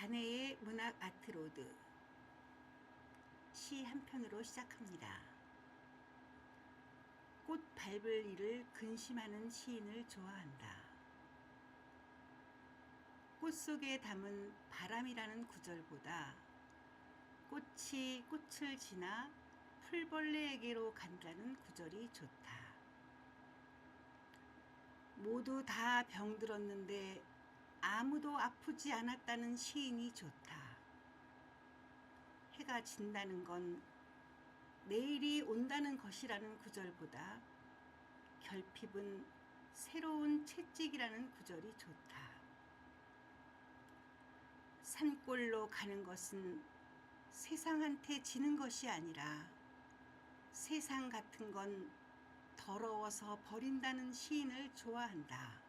아내의 문학 아트로드 시 한 편으로 시작합니다. 꽃 밟을 일을 근심하는 시인을 좋아한다. 꽃 속에 담은 바람이라는 구절보다 꽃이 꽃을 지나 풀벌레에게로 간다는 구절이 좋다. 모두 다 병들었는데 아무도 아프지 않았다는 시인이 좋다. 해가 진다는 건 내일이 온다는 것이라는 구절보다 결핍은 새로운 채찍이라는 구절이 좋다. 산골로 가는 것은 세상한테 지는 것이 아니라 세상 같은 건 더러워서 버린다는 시인을 좋아한다.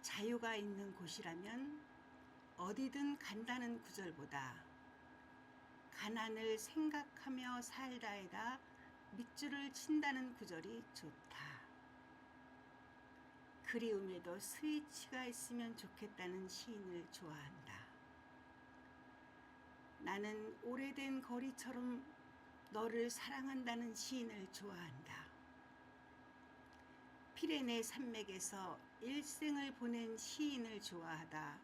자유가 있는 곳이라면 어디든 간다는 구절보다 가난을 생각하며 살다에다 밑줄을 친다는 구절이 좋다. 그리움에도 스위치가 있으면 좋겠다는 시인을 좋아한다. 나는 오래된 거리처럼 너를 사랑한다는 시인을 좋아한다. 피레네 산맥에서 일생을 보낸 시인을 좋아하다.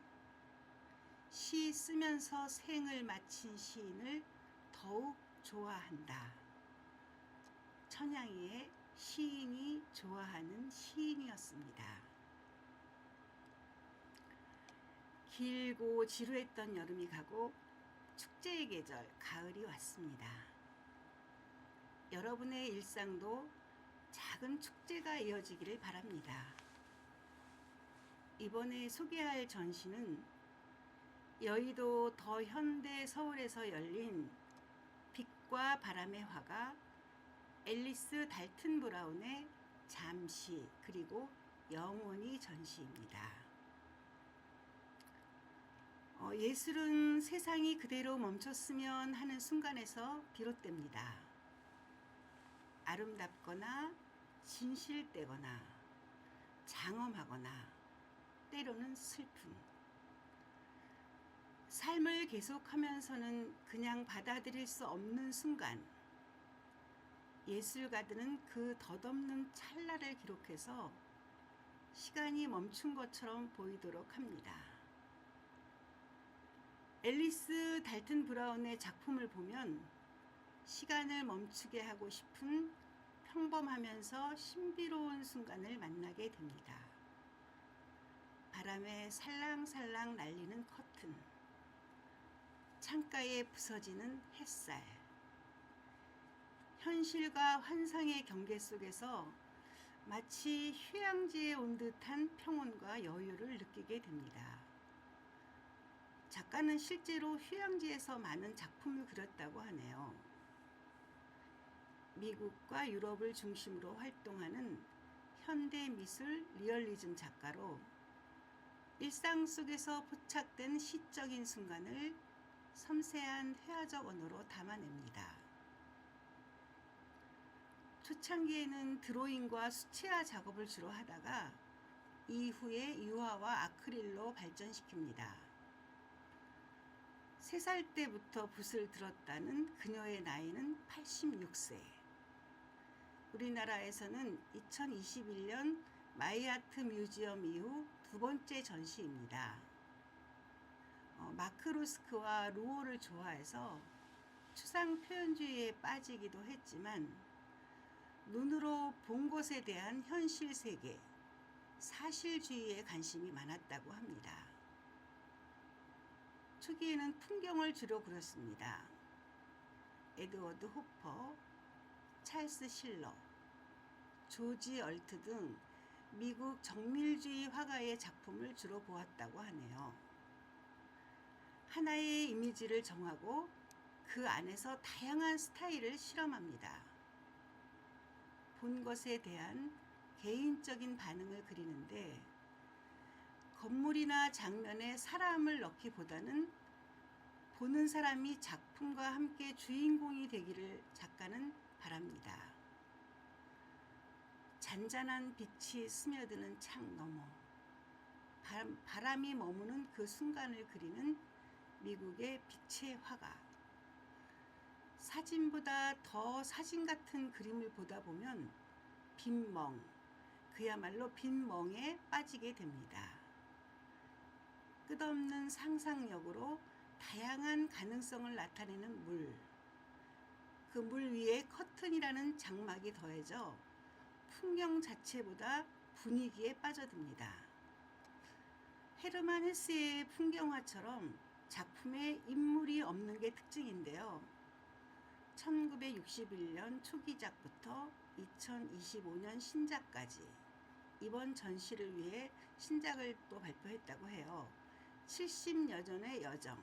시 쓰면서 생을 마친 시인을 더욱 좋아한다. 천양이의 시인이 좋아하는 시인이었습니다. 길고 지루했던 여름이 가고 축제의 계절 가을이 왔습니다. 여러분의 일상도 작은 축제가 이어지기를 바랍니다. 이번에 소개할 전시는 여의도 더 현대 서울에서 열린 빛과 바람의 화가 앨리스 달튼 브라운의 잠시 그리고 영원히 전시입니다. 예술은 세상이 그대로 멈췄으면 하는 순간에서 비롯됩니다. 아름답거나 진실되거나 장엄하거나 때로는 슬픈 삶을 계속하면서는 그냥 받아들일 수 없는 순간, 예술가들은 그 덧없는 찰나를 기록해서 시간이 멈춘 것처럼 보이도록 합니다. 앨리스 달튼 브라운의 작품을 보면 시간을 멈추게 하고 싶은 평범하면서 신비로운 순간을 만나게 됩니다. 바람에 살랑살랑 날리는 커튼, 창가에 부서지는 햇살, 현실과 환상의 경계 속에서 마치 휴양지에 온 듯한 평온과 여유를 느끼게 됩니다. 작가는 실제로 휴양지에서 많은 작품을 그렸다고 하네요. 미국과 유럽을 중심으로 활동하는 현대미술 리얼리즘 작가로 일상 속에서 포착된 시적인 순간을 섬세한 회화적 언어로 담아냅니다. 초창기에는 드로잉과 수채화 작업을 주로 하다가 이후에 유화와 아크릴로 발전시킵니다. 3살 때부터 붓을 들었다는 그녀의 나이는 86세. 우리나라에서는 2021년 마이아트 뮤지엄 이후 2번째 전시입니다. 마크 로스크와 루오를 좋아해서 추상 표현주의에 빠지기도 했지만 눈으로 본 것에 대한 현실 세계, 사실주의에 관심이 많았다고 합니다. 초기에는 풍경을 주로 그렸습니다. 에드워드 호퍼, 찰스 실러, 조지 얼트 등 미국 정밀주의 화가의 작품을 주로 보았다고 하네요. 하나의 이미지를 정하고 그 안에서 다양한 스타일을 실험합니다. 본 것에 대한 개인적인 반응을 그리는데 건물이나 장면에 사람을 넣기보다는 보는 사람이 작품과 함께 주인공이 되기를 작가는 바랍니다. 잔잔한 빛이 스며드는 창 너머, 바람이 머무는 그 순간을 그리는 미국의 빛의 화가. 사진보다 더 사진 같은 그림을 보다 보면 빈멍, 그야말로 빈멍에 빠지게 됩니다. 끝없는 상상력으로 다양한 가능성을 나타내는 물. 그 물 위에 커튼이라는 장막이 더해져 풍경 자체보다 분위기에 빠져듭니다. 헤르만 헤세의 풍경화처럼 작품에 인물이 없는 게 특징인데요. 1961년 초기작부터 2025년 신작까지 이번 전시를 위해 신작을 또 발표했다고 해요. 70여 점의 여점,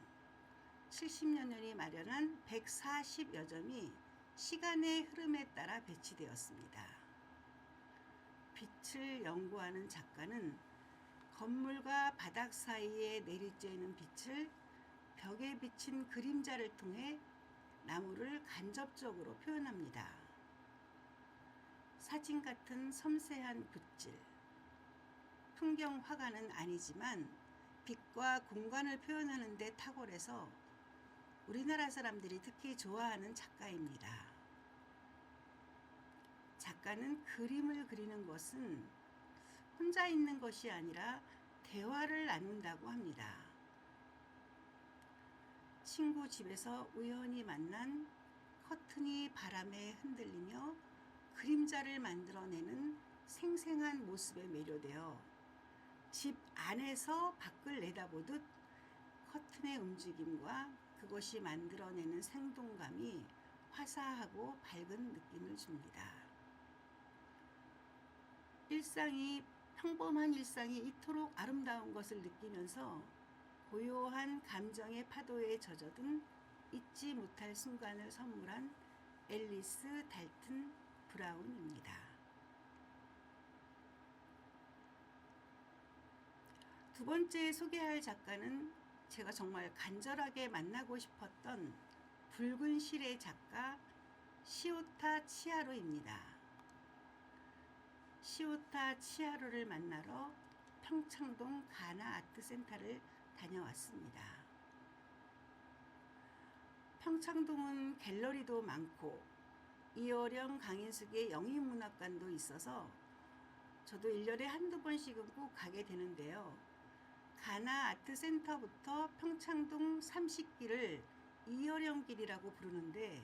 70여 년이 마련한 140여 점이 시간의 흐름에 따라 배치되었습니다. 빛을 연구하는 작가는 건물과 바닥 사이에 내리쬐는 빛을 벽에 비친 그림자를 통해 나무를 간접적으로 표현합니다. 사진 같은 섬세한 붓질. 풍경 화가는 아니지만 빛과 공간을 표현하는 데 탁월해서 우리나라 사람들이 특히 좋아하는 작가입니다. 작가는 그림을 그리는 것은 혼자 있는 것이 아니라 대화를 나눈다고 합니다. 친구 집에서 우연히 만난 커튼이 바람에 흔들리며 그림자를 만들어내는 생생한 모습에 매료되어 집 안에서 밖을 내다보듯 커튼의 움직임과 그것이 만들어내는 생동감이 화사하고 밝은 느낌을 줍니다. 평범한 일상이 이토록 아름다운 것을 느끼면서 고요한 감정의 파도에 젖어든 잊지 못할 순간을 선물한 앨리스 달튼 브라운입니다. 두 번째 소개할 작가는 제가 정말 간절하게 만나고 싶었던 붉은 실의 작가 시오타 치하루입니다. 시오타 치하루를 만나러 평창동 가나 아트센터를 다녀왔습니다. 평창동은 갤러리도 많고 이어령 강인숙의 영희문학관도 있어서 저도 1년에 한두 번씩은 꼭 가게 되는데요. 가나 아트센터부터 평창동 30길을 이어령길이라고 부르는데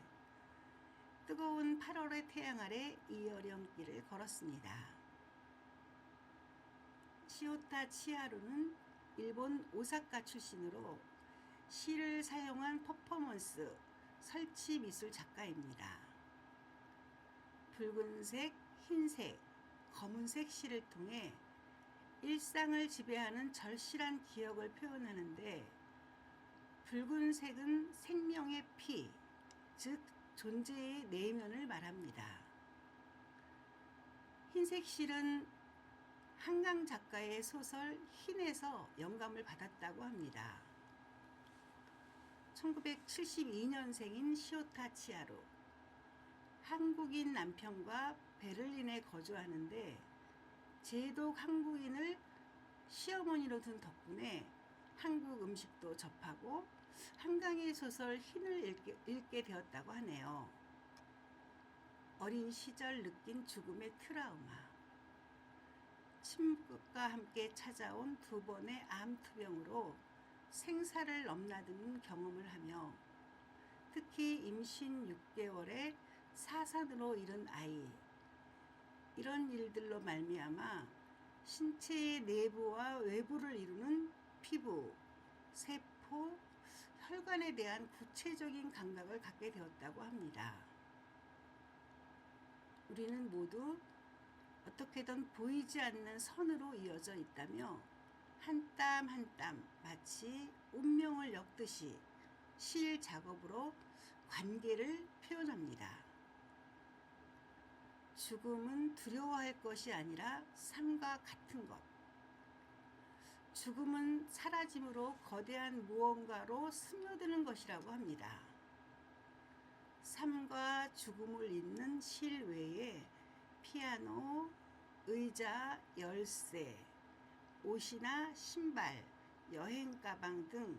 뜨거운 8월의 태양 아래 이어령길을 걸었습니다. 시오타 치하루는 일본 오사카 출신으로 실을 사용한 퍼포먼스, 설치 미술 작가입니다. 붉은색, 흰색, 검은색 실을 통해 일상을 지배하는 절실한 기억을 표현하는데 붉은색은 생명의 피, 즉 존재의 내면을 말합니다. 흰색 실은 한강 작가의 소설 흰에서 영감을 받았다고 합니다. 1972년생인 시오타 치하루. 한국인 남편과 베를린에 거주하는데 제독 한국인을 시어머니로 둔 덕분에 한국 음식도 접하고 한강의 소설 흰을 읽게 되었다고 하네요. 어린 시절 느낀 죽음의 트라우마. 친구과 함께 찾아온 2번의 암투병으로 생사를 넘나드는 경험을 하며 특히 임신 6개월에 사산으로 잃은 아이, 이런 일들로 말미암아 신체의 내부와 외부를 이루는 피부, 세포, 혈관에 대한 구체적인 감각을 갖게 되었다고 합니다. 우리는 모두 어떻게든 보이지 않는 선으로 이어져 있다며 한 땀 한 땀 마치 운명을 엮듯이 실 작업으로 관계를 표현합니다. 죽음은 두려워할 것이 아니라 삶과 같은 것. 죽음은 사라짐으로 거대한 무언가로 스며드는 것이라고 합니다. 삶과 죽음을 잇는 실 외에 피아노, 의자, 열쇠, 옷이나 신발, 여행 가방 등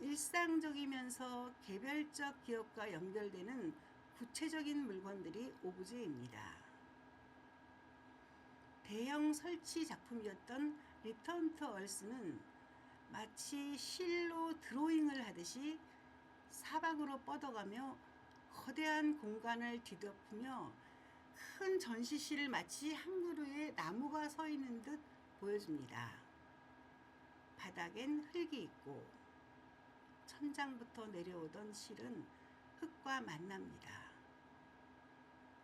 일상적이면서 개별적 기억과 연결되는 구체적인 물건들이 오브제입니다. 대형 설치 작품이었던 리턴 투 얼스는 마치 실로 드로잉을 하듯이 사방으로 뻗어가며 거대한 공간을 뒤덮으며 큰 전시실을 마치 한 그루의 나무가 서 있는 듯 보여줍니다. 바닥엔 흙이 있고 천장부터 내려오던 실은 흙과 만납니다.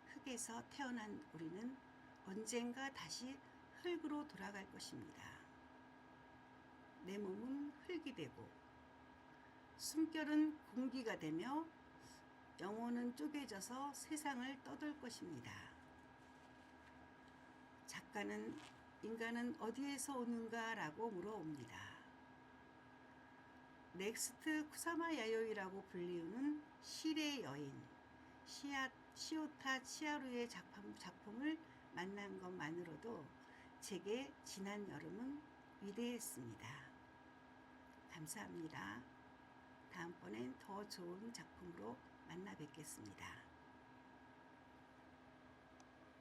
흙에서 태어난 우리는 언젠가 다시 흙으로 돌아갈 것입니다. 내 몸은 흙이 되고 숨결은 공기가 되며 영혼은 쪼개져서 세상을 떠돌 것입니다. 작가는 인간은 어디에서 오는가 라고 물어옵니다. 넥스트 쿠사마 야요이라고 불리우는 실의 여인 시오타 치하루의 작품을 만난 것만으로도 제게 지난 여름은 위대했습니다. 감사합니다. 다음번엔 더 좋은 작품으로 만나 뵙겠습니다.